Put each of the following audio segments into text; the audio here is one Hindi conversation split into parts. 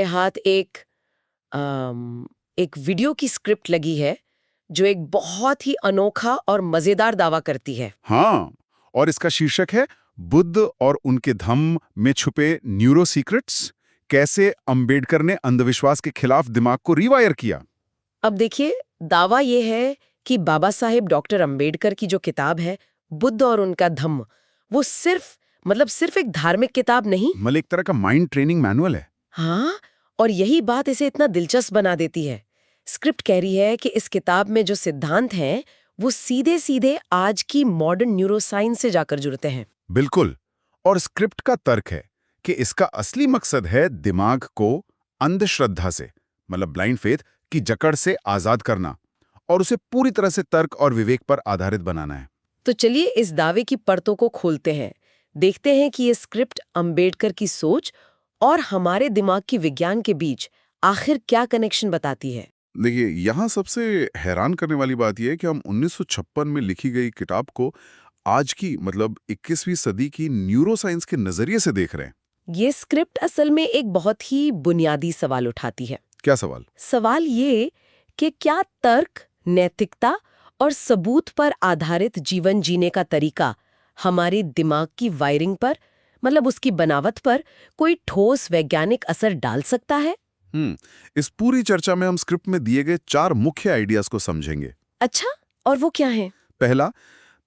हाथ एक वीडियो की स्क्रिप्ट लगी है जो एक बहुत ही अनोखा और मजेदार दावा करती है। हाँ, और इसका शीर्षक है बुद्ध और उनके धम्म में छुपे न्यूरो सीक्रेट्स, कैसे अंबेडकर ने अंधविश्वास के खिलाफ दिमाग को रिवायर किया। अब देखिए, दावा ये है कि बाबा साहेब डॉक्टर अंबेडकर की जो किताब है बुद्ध और उनका धम्म, वो सिर्फ एक धार्मिक किताब नहीं। मतलब एक तरह का माइंड ट्रेनिंग मैनुअल है। हाँ, और यही बात इसे इतना दिलचस्प बना देती है। स्क्रिप्ट कह रही है कि इस किताब में जो सिद्धांत हैं वो सीधे सीधे आज की मॉडर्न न्यूरोसाइंस से जाकर जुड़ते हैं। बिल्कुल। और स्क्रिप्ट का तर्क है कि इसका असली मकसद है दिमाग को अंधश्रद्धा से, मतलब ब्लाइंड फेथ की जकड़ से आजाद करना और उसे पूरी तरह से तर्क और विवेक पर आधारित बनाना है। तो चलिए इस दावे की परतों को खोलते हैं, देखते हैं कि ये स्क्रिप्ट अंबेडकर की सोच और हमारे दिमाग की विज्ञान के बीच आखिर क्या कनेक्शन बताती है। देखिए, यहाँ सबसे हैरान करने वाली बात यह है कि हम 1956 में लिखी गई किताब को आज की, मतलब 21वीं सदी की न्यूरोसाइंस के नजरिए से देख रहे हैं। ये स्क्रिप्ट असल में एक बहुत ही बुनियादी सवाल उठाती है। क्या सवाल? सवाल ये कि क्या तर्क, नैतिकता और सबूत पर आधारित जीवन जीने का तरीका हमारे दिमाग की वायरिंग पर, मतलब उसकी बनावट पर कोई ठोस वैज्ञानिक असर डाल सकता है? इस पूरी चर्चा में हम स्क्रिप्ट में दिए गए 4 मुख्य आइडियाज को समझेंगे। अच्छा, और वो क्या है? पहला,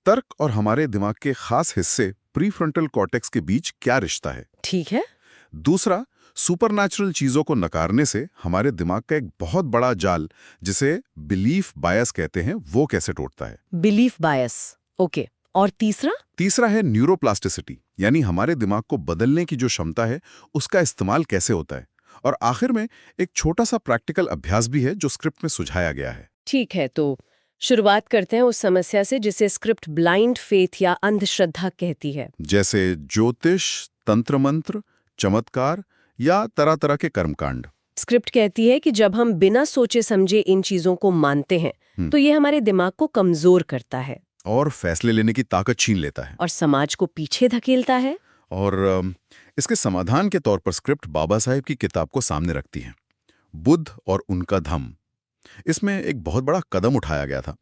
तर्क और हमारे दिमाग के खास हिस्से प्रीफ्रंटल कॉर्टेक्स के बीच क्या रिश्ता है। ठीक है। दूसरा, सुपरनैचुरल चीजों को नकारने से हमारे दिमाग का एक बहुत बड़ा जाल, जिसे बिलीफ बायस कहते हैं, वो कैसे टूटता है। बिलीफ बायस, ओके। और तीसरा? तीसरा है न्यूरोप्लास्टिसिटी, यानी हमारे दिमाग को बदलने की जो क्षमता है उसका इस्तेमाल कैसे होता है। और आखिर में एक छोटा सा प्रैक्टिकल अभ्यास भी है जो स्क्रिप्ट में सुझाया गया है। ठीक है, तो शुरुआत करते हैं उस समस्या से जिसे स्क्रिप्ट ब्लाइंड फेथ या अंधश्रद्धा कहती है। जैसे ज्योतिष, तंत्र मंत्र, चमत्कार या तरह तरह के कर्मकांड। स्क्रिप्ट कहती है कि जब हम बिना सोचे समझे इन चीजों को मानते हैं तो ये हमारे दिमाग को कमजोर करता है और फैसले लेने की ताकत छीन लेता है और समाज को पीछे धकेलता है। और इसके समाधान के तौर पर स्क्रिप्ट बाबा साहेब की किताब को सामने रखती है, बुद्ध और उनका धम्म। इसमें एक बहुत बड़ा कदम उठाया गया था।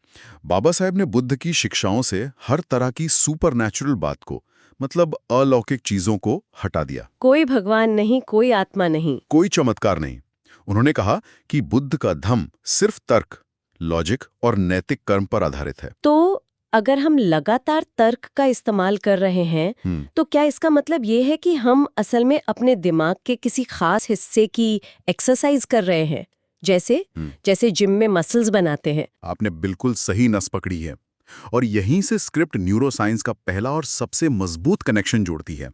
बाबा साहेब ने बुद्ध की शिक्षाओं से हर तरह की सुपरनैचुरल बात को, मतलब अलौकिक चीजों को हटा दिया। कोई भगवान नहीं, कोई आत्मा नहीं, कोई चमत्कार नहीं। उन्होंने कहा कि बुद्ध का धम्म सिर्फ तर्क, लॉजिक और नैतिक कर्म पर आधारित है। तो अगर हम लगातार तर्क का इस्तेमाल कर रहे हैं तो क्या इसका मतलब ये है कि हम असल में अपने दिमाग के किसी खास हिस्से की एक्सरसाइज कर रहे हैं, जैसे जिम में मसल्स बनाते हैं? आपने बिल्कुल सही नस पकड़ी है। और यहीं से स्क्रिप्ट न्यूरोसाइंस का पहला और सबसे मजबूत कनेक्शन जोड़ती है,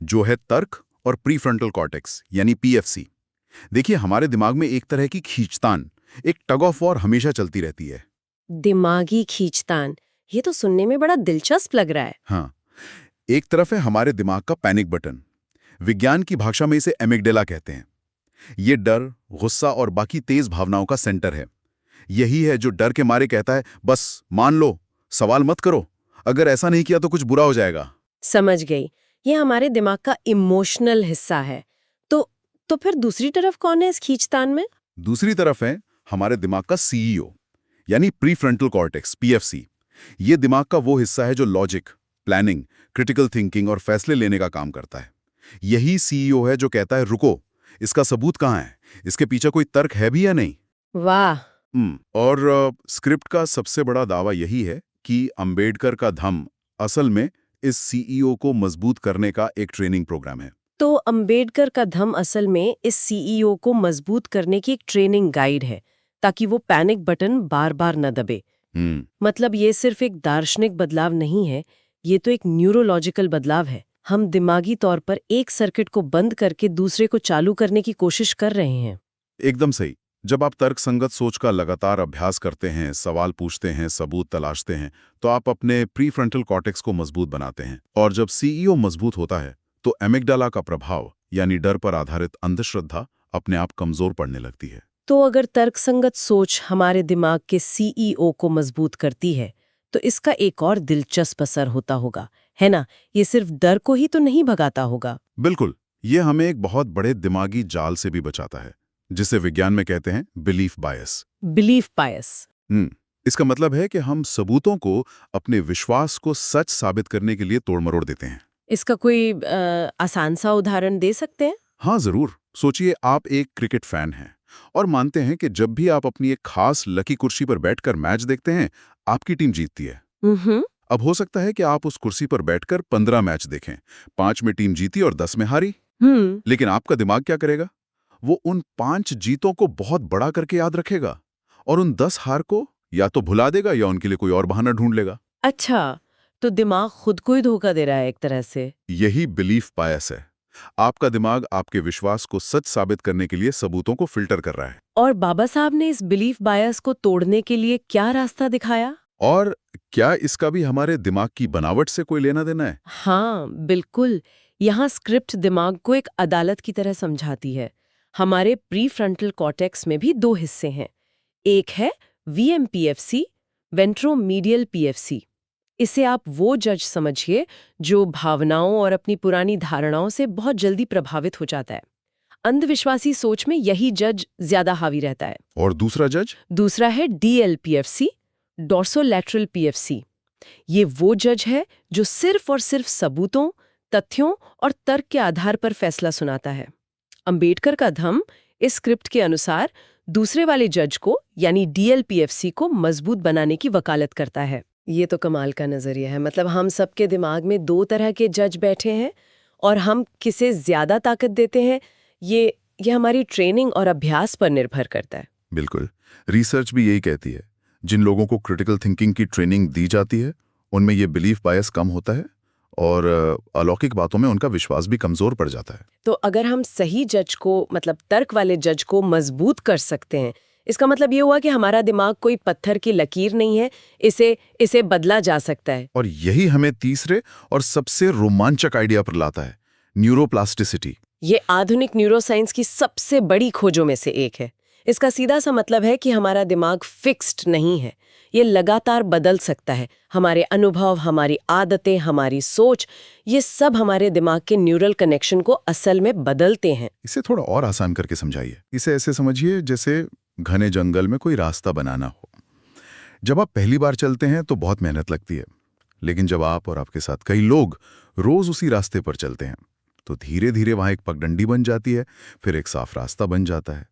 जो है तर्क और प्रीफ्रंटल कॉर्टेक्स, यानी पीएफसी। देखिए, हमारे दिमाग में एक तरह की खींचतान, एक टग ऑफ वॉर हमेशा चलती रहती है। दिमागी खींचतान, ये तो सुनने में बड़ा दिलचस्प लग रहा है। हाँ, एक तरफ है हमारे दिमाग का पैनिक बटन, विज्ञान की भाषा में इसे एमिगडेला कहते हैं। ये डर, गुस्सा और बाकी तेज भावनाओं का सेंटर है। यही है जो डर के मारे कहता है, बस मान लो, सवाल मत करो, अगर ऐसा नहीं किया तो कुछ बुरा हो जाएगा। समझ गई, ये हमारे दिमाग का इमोशनल हिस्सा है। तो फिर दूसरी तरफ कौन है इस खींचतान में? दूसरी तरफ है हमारे दिमाग का सीईओ, यानी प्रीफ्रंटल कॉर्टेक्स, पीएफसी। ये दिमाग का वो हिस्सा है जो लॉजिक, प्लानिंग, क्रिटिकल थिंकिंग और फैसले लेने का काम करता है। यही सीईओ है जो कहता है, रुको, इसका सबूत कहाँ है, इसके पीछे कोई तर्क है भी या नहीं। वाह। और स्क्रिप्ट का सबसे बड़ा दावा यही है कि अंबेडकर का धम्म असल में इस सीईओ को मजबूत करने का एक ट्रेनिंग प्रोग्राम है। तो अंबेडकर का धम्म असल में इस सीईओ को मजबूत करने की एक ट्रेनिंग गाइड है, ताकि वो पैनिक बटन बार बार न दबे। मतलब ये सिर्फ एक दार्शनिक बदलाव नहीं है, ये तो एक न्यूरोलॉजिकल बदलाव है। हम दिमागी तौर पर एक सर्किट को बंद करके दूसरे को चालू करने की कोशिश कर रहे हैं। एकदम सही। जब आप तर्कसंगत सोच का लगातार अभ्यास करते हैं, सवाल पूछते हैं, सबूत तलाशते हैं, तो आप अपने प्रीफ्रंटल कॉर्टेक्स को मजबूत बनाते हैं। और जब सीईओ मजबूत होता है तो एमिगडाला का प्रभाव, यानी डर पर आधारित अंधश्रद्धा, अपने आप कमजोर पड़ने लगती है। तो अगर तर्कसंगत सोच हमारे दिमाग के सीईओ को मजबूत करती है तो इसका एक और दिलचस्प असर होता होगा, है ना? ये सिर्फ डर को ही तो नहीं भगाता होगा। बिल्कुल, ये हमें एक बहुत बड़े दिमागी जाल से भी बचाता है, जिसे विज्ञान में कहते हैं बिलीफ बायस। बिलीफ बायस। इसका मतलब है कि हम सबूतों को अपने विश्वास को सच साबित करने के लिए तोड़-मरोड़ देते हैं। इसका कोई आसान सा उदाहरण दे सकते हैं? हाँ, जरूर। सोचिए, आप एक क्रिकेट फैन हैं और मानते हैं कि जब भी आप अपनी एक खास लकी कुर्सी पर बैठकर मैच देखते हैं, आपकी टीम जीतती है। हम्म। अब हो सकता है कि आप उस कुर्सी पर बैठकर 15 मैच देखें, 5 में टीम जीती और 10 में हारी। लेकिन आपका दिमाग क्या करेगा? वो उन 5 जीतों को बहुत बड़ा करके याद रखेगा और उन 10 हार को या तो भुला देगा या उनके लिए कोई और बहाना ढूंढ लेगा। अच्छा, तो दिमाग खुद को ही धोखा दे रहा है एक तरह से। यही बिलीफ बायस है। आपका दिमाग आपके विश्वास को सच साबित करने के लिए सबूतों को फिल्टर कर रहा है। और बाबा साहब ने इस बिलीफ बायस को तोड़ने के लिए क्या रास्ता दिखाया? और क्या इसका भी हमारे दिमाग की बनावट से कोई लेना देना है? हाँ, बिल्कुल। यहाँ स्क्रिप्ट दिमाग को एक अदालत की तरह समझाती है। हमारे प्रीफ्रंटल कॉर्टेक्स में भी 2 हिस्से हैं। एक है वीएमपीएफसी, वेंट्रोमीडियल पीएफसी। इसे आप वो जज समझिए जो भावनाओं और अपनी पुरानी धारणाओं से बहुत जल्दी प्रभावित हो जाता है। अंधविश्वासी सोच में यही जज ज्यादा हावी रहता है। और दूसरा जज? दूसरा है डीएलपीएफसी, डोर्सोलैटरल पीएफसी। ये वो जज है जो सिर्फ और सिर्फ सबूतों, तथ्यों और तर्क के आधार पर फैसला सुनाता है। अंबेडकर का धम्म इस स्क्रिप्ट के अनुसार दूसरे वाले जज को यानी डीएलपीएफसी को मजबूत बनाने की वकालत करता है। ये तो कमाल का नजरिया है। मतलब हम सबके दिमाग में 2 तरह के जज बैठे हैं और हम किसे ज्यादा ताकत देते हैं, ये हमारी ट्रेनिंग और अभ्यास पर निर्भर करता है। बिल्कुल। रिसर्च भी यही कहती है। जिन लोगों को क्रिटिकल थिंकिंग की ट्रेनिंग दी जाती है, उनमें ये बिलीफ बायस कम होता है और अलौकिक बातों में उनका विश्वास भी कमजोर पड़ जाता है। तो अगर हम सही जज को, मतलब तर्क वाले जज को मजबूत कर सकते हैं, इसका मतलब ये हुआ कि हमारा दिमाग कोई पत्थर की लकीर नहीं है, इसे बदला जा सकता है। और यही हमें तीसरे और सबसे रोमांचक आइडिया पर लाता है, न्यूरोप्लास्टिसिटी। ये आधुनिक न्यूरोसाइंस की सबसे बड़ी खोजों में से एक है। इसका सीधा सा मतलब है कि हमारा दिमाग फिक्स्ड नहीं है, ये लगातार बदल सकता है। हमारे अनुभव, हमारी आदतें, हमारी सोच, ये सब हमारे दिमाग के न्यूरल कनेक्शन को असल में बदलते हैं। इसे थोड़ा और आसान करके समझाइए। इसे ऐसे समझिए जैसे घने जंगल में कोई रास्ता बनाना हो। जब आप पहली बार चलते हैं तो बहुत मेहनत लगती है, लेकिन जब आप और आपके साथ कई लोग रोज उसी रास्ते पर चलते हैं तो धीरे धीरे वहां एक पगडंडी बन जाती है, फिर एक साफ रास्ता बन जाता है।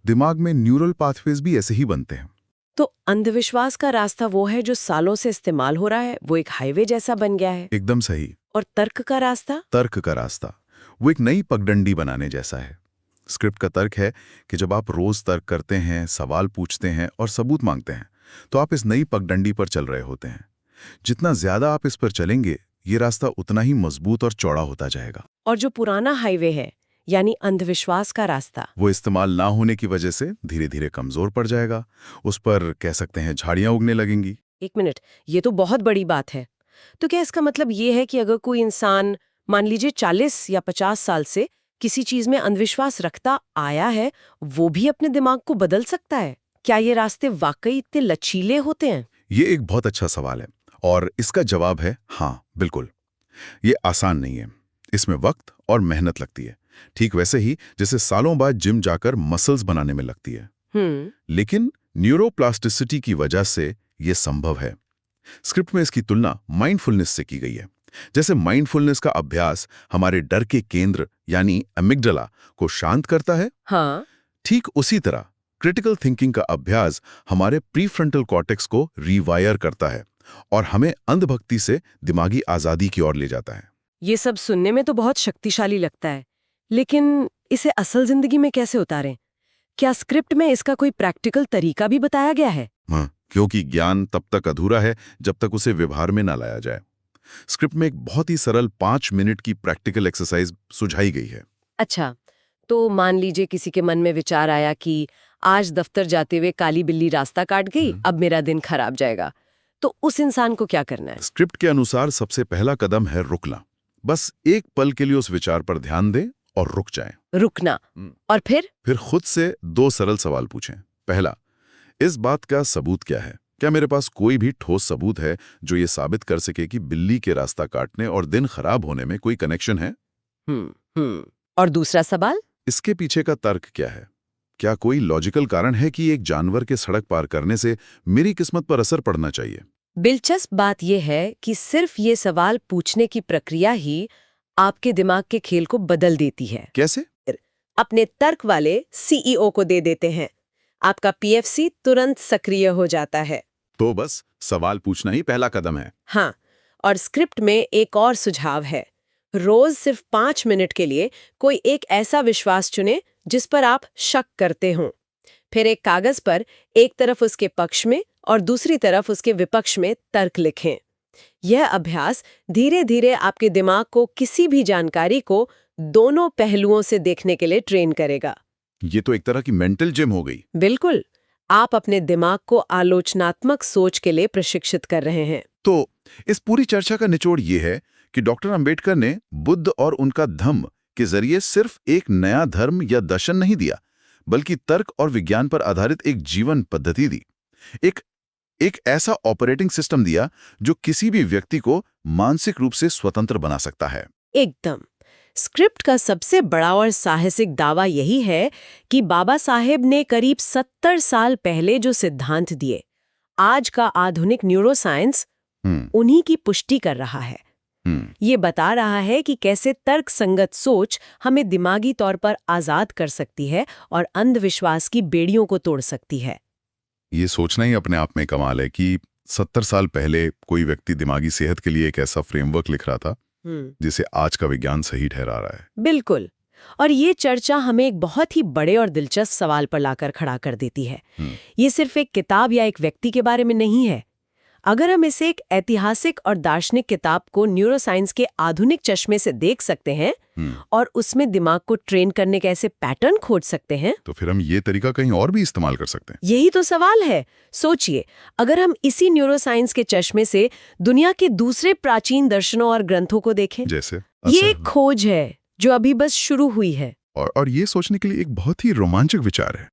दिमाग में न्यूरल पाथवेज भी ऐसे ही बनते हैं। तो अंधविश्वास का रास्ता वो है जो सालों से इस्तेमाल हो रहा है, वो एक हाईवे जैसा बन गया है। एकदम सही। और तर्क का रास्ता? तर्क का रास्ता वो एक नई पगडंडी बनाने जैसा है। स्क्रिप्ट का तर्क है कि जब आप रोज तर्क करते हैं, सवाल पूछते हैं और सबूत मांगते हैं, तो आप इस नई पगडंडी पर चल रहे होते हैं। जितना ज्यादा आप इस पर चलेंगे, ये रास्ता उतना ही मजबूत और चौड़ा होता जाएगा। और जो पुराना हाईवे है, यानी अंधविश्वास का रास्ता, वो इस्तेमाल ना होने की वजह से धीरे धीरे कमजोर पड़ जाएगा। उस पर कह सकते हैं झाड़ियां उगने लगेंगी। 1 मिनट, ये तो बहुत बड़ी बात है। तो क्या इसका मतलब ये है कि अगर कोई इंसान मान लीजिए 40 या 50 साल से किसी चीज में अंधविश्वास रखता आया है, वो भी अपने दिमाग को बदल सकता है? क्या ये रास्ते वाकई इतने लचीले होते हैं? ये एक बहुत अच्छा सवाल है और इसका जवाब है हाँ, बिल्कुल। ये आसान नहीं है, इसमें वक्त और मेहनत लगती है, ठीक वैसे ही जैसे सालों बाद जिम जाकर मसल्स बनाने में लगती है। लेकिन न्यूरोप्लास्टिसिटी की वजह से ये संभव है। स्क्रिप्ट में इसकी तुलना माइंडफुलनेस से की गई है। जैसे माइंडफुलनेस का अभ्यास हमारे डर के केंद्र यानी एमिग्डाला को शांत करता है, हाँ, ठीक उसी तरह क्रिटिकल थिंकिंग का अभ्यास हमारे प्रीफ्रंटल कॉर्टेक्स को रीवायर करता है और हमें अंधभक्ति से दिमागी आजादी की ओर ले जाता है। ये सब सुनने में तो बहुत शक्तिशाली लगता है, लेकिन इसे असल जिंदगी में कैसे उतारें? क्या स्क्रिप्ट में इसका कोई प्रैक्टिकल तरीका भी बताया गया है? हाँ, क्योंकि ज्ञान तब तक अधूरा है जब तक उसे व्यवहार में ना लाया जाए। स्क्रिप्ट में एक बहुत ही सरल 5 मिनट की प्रैक्टिकल एक्सरसाइज सुझाई गई है। अच्छा, तो मान लीजिए किसी के मन में विचार आया कि आज दफ्तर जाते हुए काली बिल्ली रास्ता काट गई, अब मेरा दिन खराब जाएगा। तो उस इंसान को क्या करना है? स्क्रिप्ट के अनुसार सबसे पहला कदम है रुकना। बस एक पल के लिए उस विचार पर ध्यान दें और रुक जाएं। रुकना। और फिर खुद से 2 सरल सवाल पूछें। पहला, इस बात का सबूत क्या है? क्या मेरे पास कोई भी ठोस सबूत है जो ये साबित कर सके कि बिल्ली के रास्ता काटने और दिन खराब होने में कोई कनेक्शन है? और दूसरा सवाल, इसके पीछे का तर्क क्या है? क्या कोई लॉजिकल कारण है कि एक जानवर के सड़क पार करने से मेरी किस्मत पर असर पड़ना चाहिए? दिलचस्प बात यह है कि सिर्फ ये सवाल पूछने की प्रक्रिया ही आपके दिमाग के खेल को बदल देती है। कैसे? अपने तर्क वाले सीईओ को दे देते हैं, आपका पीएफसी तुरंत सक्रिय हो जाता है। तो बस सवाल पूछना ही पहला कदम है। हाँ, और स्क्रिप्ट में एक और सुझाव है। रोज सिर्फ 5 मिनट के लिए कोई एक ऐसा विश्वास चुनें जिस पर आप शक करते हों। फिर एक कागज पर एक तरफ उसके पक्ष में और दूसरी तरफ उसके विपक्ष में तर्क लिखें। यह अभ्यास धीरे धीरे आपके दिमाग को किसी भी जानकारी को दोनों पहलुओं से देखने के लिए ट्रेन करेगा। ये तो एक तरह की मेंटल जिम हो गई। बिल्कुल, आप अपने दिमाग को आलोचनात्मक सोच के लिए प्रशिक्षित कर रहे हैं। तो इस पूरी चर्चा का निचोड़ ये है कि डॉक्टर अंबेडकर ने बुद्ध और उनका धम्म के जरिए सिर्फ एक नया धर्म या दर्शन नहीं दिया, बल्कि तर्क और विज्ञान पर आधारित एक जीवन पद्धति दी। एक ऐसा ऑपरेटिंग सिस्टम दिया जो किसी भी व्यक्ति को मानसिक रूप से स्वतंत्र बना सकता है। एकदम। स्क्रिप्ट का सबसे बड़ा और साहसिक दावा यही है कि बाबा साहेब ने करीब 70 साल पहले जो सिद्धांत दिए, आज का आधुनिक न्यूरोसाइंस उन्हीं की पुष्टि कर रहा है। ये बता रहा है कि कैसे तर्क संगत सोच हमें दिमागी तौर पर आजाद कर सकती है और अंधविश्वास की बेड़ियों को तोड़ सकती है। ये सोचना ही अपने आप में कमाल है कि 70 साल पहले कोई व्यक्ति दिमागी सेहत के लिए एक ऐसा फ्रेमवर्क लिख रहा था जिसे आज का विज्ञान सही ठहरा रहा है। बिल्कुल। और ये चर्चा हमें एक बहुत ही बड़े और दिलचस्प सवाल पर लाकर खड़ा कर देती है। ये सिर्फ एक किताब या एक व्यक्ति के बारे में नहीं है। अगर हम इसे एक ऐतिहासिक और दार्शनिक किताब को न्यूरोसाइंस के आधुनिक चश्मे से देख सकते हैं और उसमें दिमाग को ट्रेन करने के ऐसे पैटर्न खोज सकते हैं, तो फिर हम ये तरीका कहीं और भी इस्तेमाल कर सकते हैं। यही तो सवाल है। सोचिए, अगर हम इसी न्यूरोसाइंस के चश्मे से दुनिया के दूसरे प्राचीन दर्शनों और ग्रंथों को देखें, जैसे ये एक खोज है जो अभी बस शुरू हुई है। और ये सोचने के लिए एक बहुत ही रोमांचक विचार है।